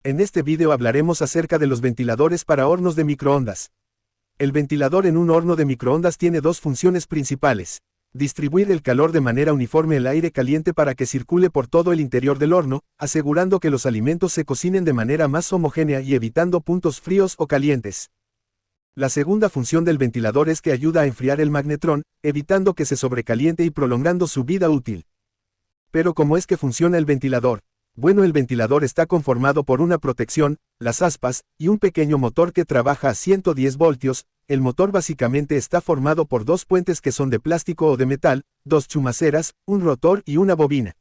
En este video hablaremos acerca de los ventiladores para hornos de microondas. El ventilador en un horno de microondas tiene dos funciones principales. Distribuir el calor de manera uniforme el aire caliente para que circule por todo el interior del horno, asegurando que los alimentos se cocinen de manera más homogénea y evitando puntos fríos o calientes. La segunda función del ventilador es que ayuda a enfriar el magnetrón, evitando que se sobrecaliente y prolongando su vida útil. Pero ¿cómo es que funciona el ventilador? Bueno, el ventilador está conformado por una protección, las aspas, y un pequeño motor que trabaja a 110 voltios. El motor básicamente está formado por dos puentes que son de plástico o de metal, dos chumaceras, un rotor y una bobina.